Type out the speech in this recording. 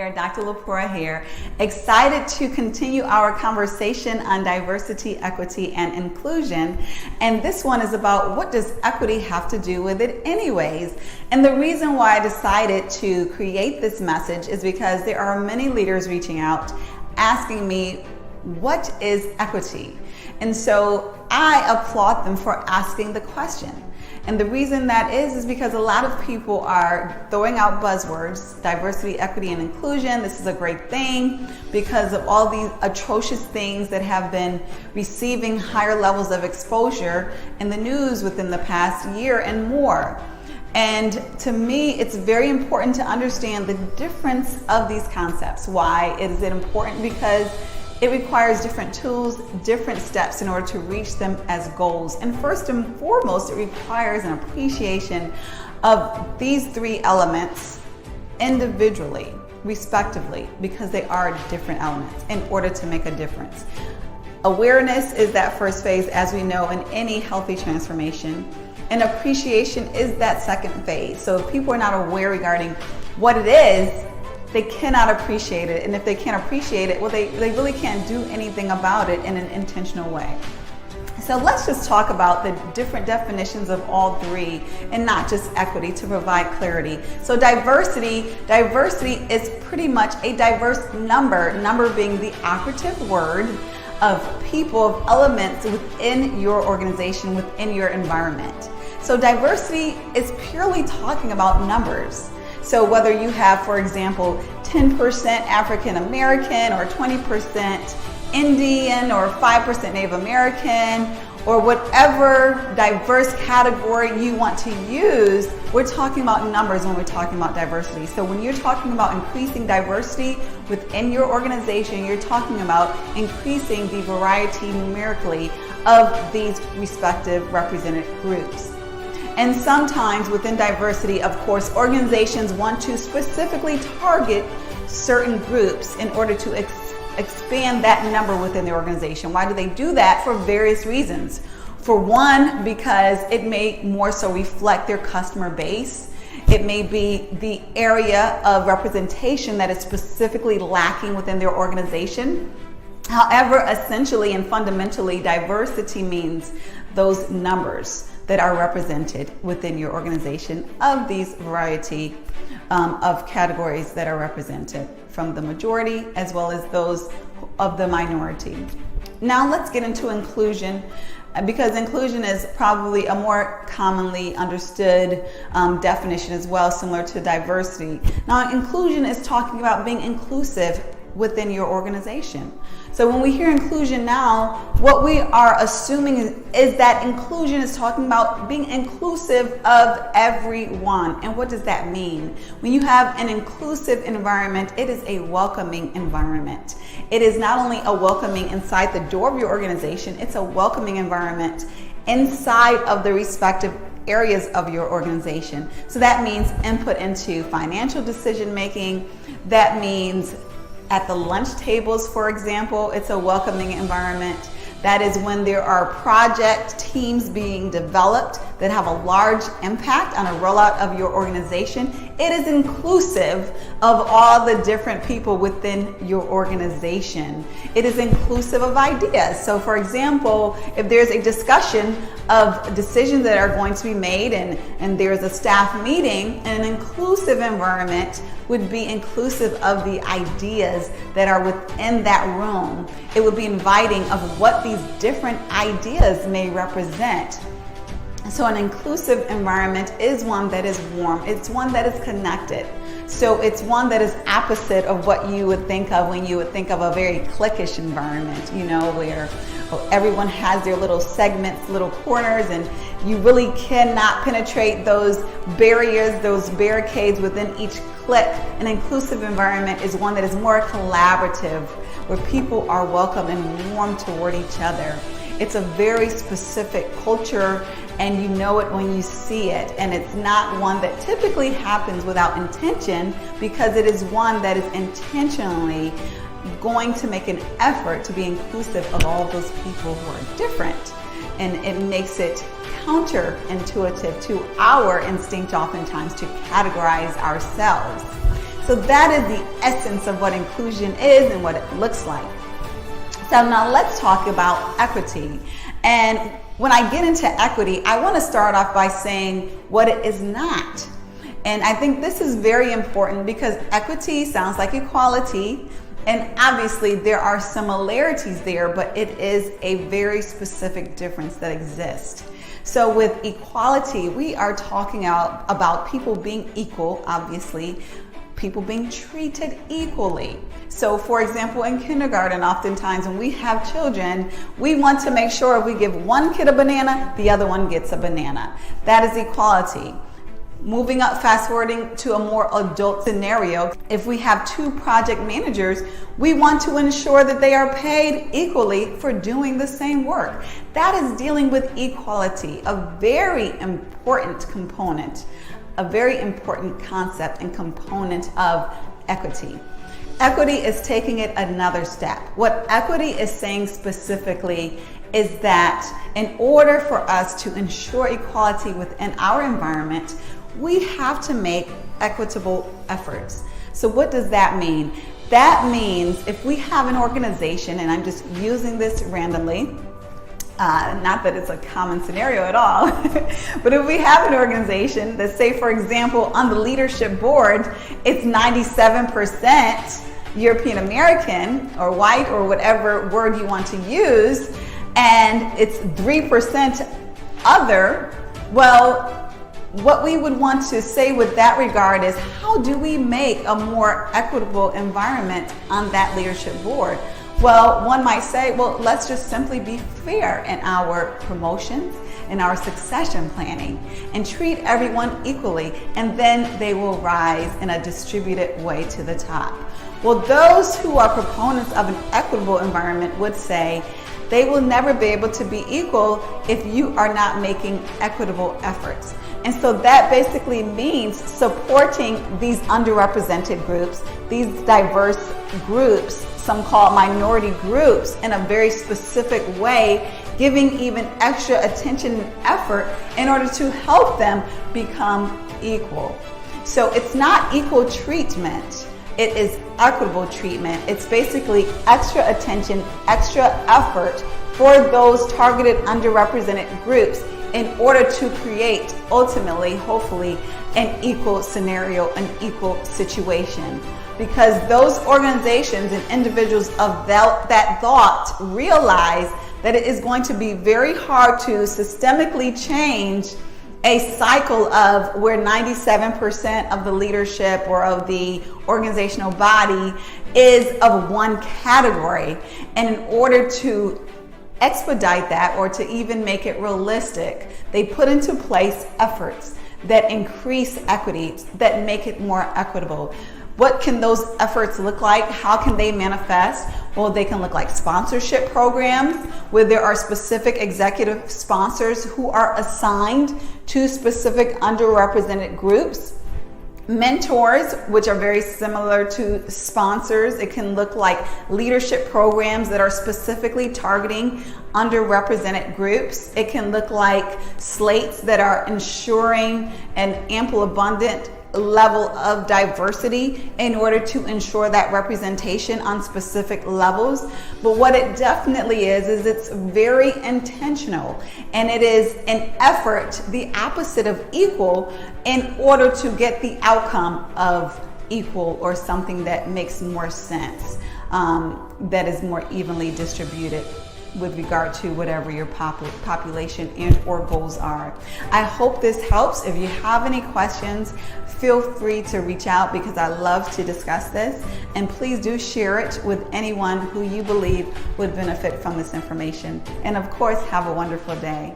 there, Dr. Lepora here. Excited to continue our conversation on diversity, equity, and inclusion. And this one is about, what does equity have to do with it anyways? And the reason why I decided to create this message is because there are many leaders reaching out asking me, what is equity? And so I applaud them for asking the question. And the reason that is because a lot of people are throwing out buzzwords, diversity, equity, and inclusion. This is a great thing because of all these atrocious things that have been receiving higher levels of exposure in the news within the past year and more. And to me, it's very important to understand the difference of these concepts. Why is it important? Because it requires different tools, different steps in order to reach them as goals. And first and foremost, it requires an appreciation of these three elements individually, respectively, because they are different elements in order to make a difference. Awareness is that first phase, as we know, in any healthy transformation. And appreciation is that second phase. So if people are not aware regarding what it is, they cannot appreciate it. And if they can't appreciate it, well, they really can't do anything about it in an intentional way. So let's just talk about the different definitions of all three and not just equity to provide clarity. So diversity is pretty much a diverse number being the operative word of people, of elements within your organization, within your environment. So diversity is purely talking about numbers. So whether you have, for example, 10% African American or 20% Indian or 5% Native American or whatever diverse category you want to use, we're talking about numbers when we're talking about diversity. So when you're talking about increasing diversity within your organization, you're talking about increasing the variety numerically of these respective represented groups. And sometimes within diversity, of course, organizations want to specifically target certain groups in order to expand that number within the organization. Why do they do that? For various reasons. For one, because it may more so reflect their customer base. It may be the area of representation that is specifically lacking within their organization. However, essentially and fundamentally, diversity means those numbers that are represented within your organization of these variety of categories that are represented from the majority as well as those of the minority. Now let's get into inclusion, because inclusion is probably a more commonly understood definition as well, similar to diversity. Now inclusion is talking about being inclusive within your organization. So when we hear inclusion now, what we are assuming is that inclusion is talking about being inclusive of everyone. And what does that mean? When you have an inclusive environment, it is a welcoming environment. It is not only a welcoming inside the door of your organization, it's a welcoming environment inside of the respective areas of your organization. So that means input into financial decision making. That means at the lunch tables, for example, it's a welcoming environment. That is when there are project teams being developed that have a large impact on a rollout of your organization. It is inclusive of all the different people within your organization. It is inclusive of ideas. So for example, if there's a discussion of decisions that are going to be made and there's a staff meeting, an inclusive environment would be inclusive of the ideas that are within that room. It would be inviting of what these different ideas may represent. So an inclusive environment is one that is warm. It's one that is connected. So it's one that is opposite of what you would think of when you would think of a very cliquish environment, you know, where everyone has their little segments, little corners, and you really cannot penetrate those barriers, those barricades within each clique. An inclusive environment is one that is more collaborative, where people are welcome and warm toward each other. It's a very specific culture, and you know it when you see it. And it's not one that typically happens without intention, because it is one that is intentionally going to make an effort to be inclusive of all those people who are different. And it makes it counterintuitive to our instinct oftentimes to categorize ourselves. So that is the essence of what inclusion is and what it looks like. So now let's talk about equity. And when I get into equity, I want to start off by saying what it is not. And I think this is very important because equity sounds like equality, and obviously there are similarities there, but it is a very specific difference that exists. So with equality, we are talking about people being equal, obviously, people being treated equally. So for example, in kindergarten, oftentimes when we have children, we want to make sure if we give one kid a banana, the other one gets a banana. That is equality. Moving up, fast forwarding to a more adult scenario, if we have two project managers, we want to ensure that they are paid equally for doing the same work. That is dealing with equality, a very important component, a very important concept and component of equity. Equity is taking it another step. What equity is saying specifically is that in order for us to ensure equality within our environment, we have to make equitable efforts. So what does that mean? That means if we have an organization, and I'm just using this randomly, not that it's a common scenario at all, but if we have an organization that, say for example, on the leadership board, it's 97% European American or white or whatever word you want to use, and it's 3% other, well, what we would want to say with that regard is, how do we make a more equitable environment on that leadership board? Well, one might say, well, let's just simply be fair in our promotions, in our succession planning, and treat everyone equally, and then they will rise in a distributed way to the top. Well, those who are proponents of an equitable environment would say, they will never be able to be equal if you are not making equitable efforts. And so that basically means supporting these underrepresented groups, these diverse groups, some call it minority groups, in a very specific way, giving even extra attention and effort in order to help them become equal. So it's not equal treatment. It is equitable treatment. It's basically extra attention, extra effort for those targeted underrepresented groups in order to create, ultimately, hopefully, an equal scenario, an equal situation. Because those organizations and individuals of that thought realize that it is going to be very hard to systemically change a cycle of where 97% of the leadership or of the organizational body is of one category. And in order to expedite that, or to even make it realistic, they put into place efforts that increase equity, that make it more equitable. What can those efforts look like? How can they manifest? Well, they can look like sponsorship programs where there are specific executive sponsors who are assigned to specific underrepresented groups. Mentors, which are very similar to sponsors. It can look like leadership programs that are specifically targeting underrepresented groups. It can look like slates that are ensuring an ample, abundant level of diversity in order to ensure that representation on specific levels. But what it definitely is it's very intentional, and it is an effort, the opposite of equal, in order to get the outcome of equal, or something that makes more sense, that is more evenly distributed with regard to whatever your population and or goals are. I hope this helps. If you have any questions, feel free to reach out, because I love to discuss this. And please do share it with anyone who you believe would benefit from this information. And of course, have a wonderful day.